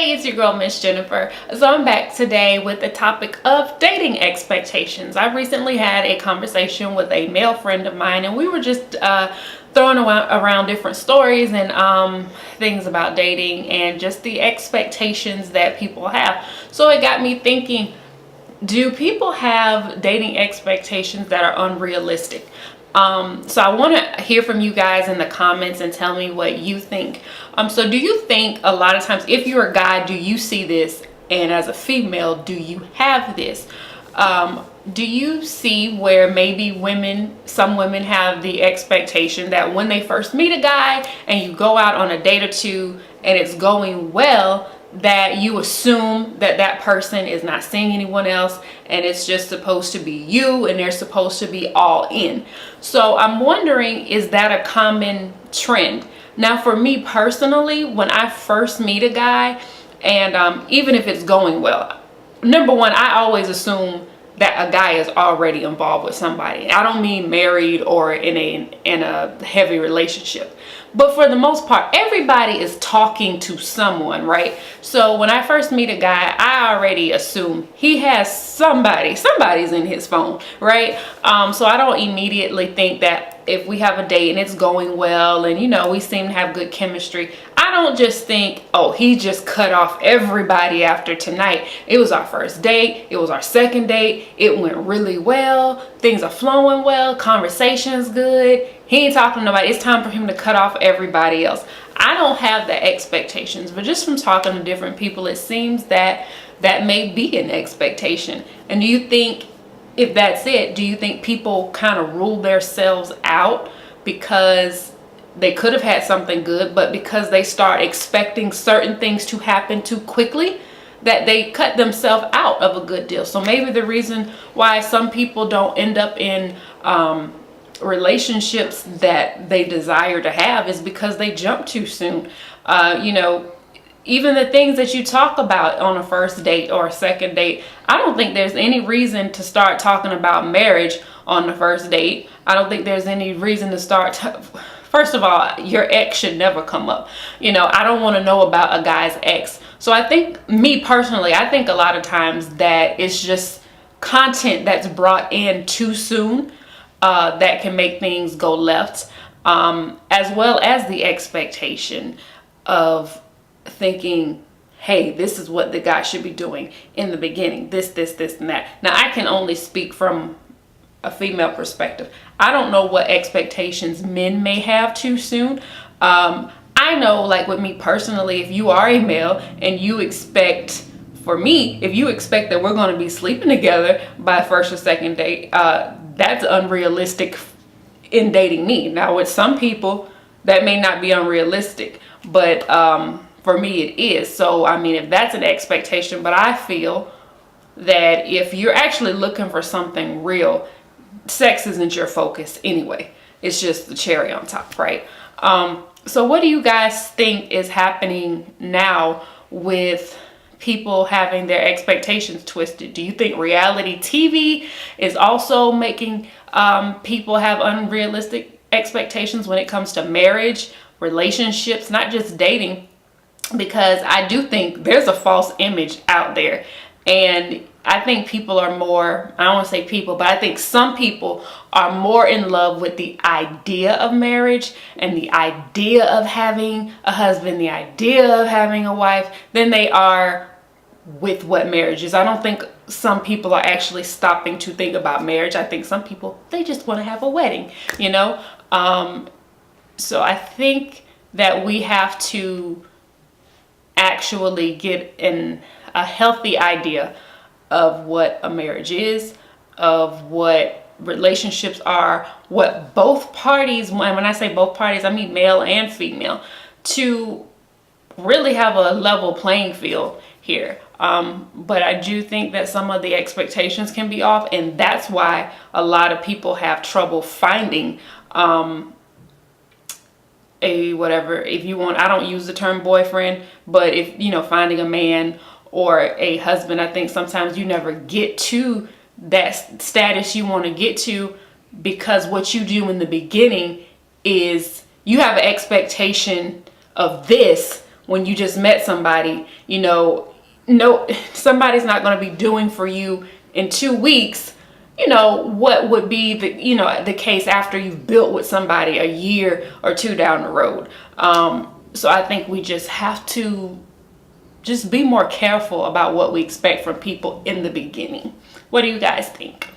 Hey, it's your girl, Miss Jennifer. So I'm back today with the topic of dating expectations. I recently had a conversation with a male friend of mine, and we were just throwing around different stories and things about dating and just the expectations that people have. So it got me thinking, do people have dating expectations that are unrealistic? So I want to hear from you guys in the comments and tell me what you think. So do you think a lot of times, if you're a guy, do you see this? And as a female, do you have this? Do you see where maybe some women have the expectation that when they first meet a guy and you go out on a date or two and it's going well, that you assume that that person is not seeing anyone else and it's just supposed to be you and they're supposed to be all in. So I'm wondering, is that a common trend? Now, for me personally, when I first meet a guy and even if it's going well, number one, I always assume that a guy is already involved with somebody. I don't mean married or in a heavy relationship. But for the most part, everybody is talking to someone, right? So when I first meet a guy, I already assume he has somebody's in his phone, right? So I don't immediately think that if we have a date and it's going well and, we seem to have good chemistry, I don't just think, oh, he just cut off everybody after tonight. It was our first date. It was our second date. It went really well. Things are flowing well. Conversation's good. He ain't talking to nobody. It's time for him to cut off everybody else. I don't have the expectations, but just from talking to different people, it seems that that may be an expectation. And do you think, if that's it, do you think people kind of rule themselves out because they could have had something good, but because they start expecting certain things to happen too quickly, that they cut themselves out of a good deal? So maybe the reason why some people don't end up in relationships that they desire to have is because they jump too soon. Even the things that you talk about on a first date or a second date, I don't think there's any reason to start talking about marriage on the first date. I don't think there's any reason to start first of all, your ex should never come up. I don't want to know about a guy's ex. So I think, me personally, I think a lot of times that it's just content that's brought in too soon that can make things go left, as well as the expectation of thinking, hey, this is what the guy should be doing in the beginning, this, and that. Now, I can only speak from a female perspective. I don't know what expectations men may have too soon. I know, like with me personally, if you are a male and you expect, for me, if you expect that we're going to be sleeping together by first or second date, that's unrealistic in dating me. Now, with some people, that may not be unrealistic, but for me, it is. So, if that's an expectation, but I feel that if you're actually looking for something real, sex isn't your focus anyway. It's just the cherry on top, right? So what do you guys think is happening now with people having their expectations twisted? Do you think reality TV is also making people have unrealistic expectations when it comes to marriage, relationships, not just dating? Because I do think there's a false image out there, and I think people are more, I don't want to say people, but I think some people are more in love with the idea of marriage and the idea of having a husband, the idea of having a wife, than they are with what marriage is. I don't think some people are actually stopping to think about marriage. I think some people, they just want to have a wedding, So I think that we have to actually get a healthy idea of what a marriage is, of what relationships are, what both parties, when I say both parties, I mean male and female, to really have a level playing field here. But I do think that some of the expectations can be off, and that's why a lot of people have trouble finding if you want, I don't use the term boyfriend, but if, finding a man or a husband, I think sometimes you never get to that status you want to get to, because what you do in the beginning is you have an expectation of this when you just met somebody, you know, no, somebody's not going to be doing for you in 2 weeks, you know, what would be the, you know, the case after you've built with somebody a year or two down the road. So I think we just have to just be more careful about what we expect from people in the beginning. What do you guys think?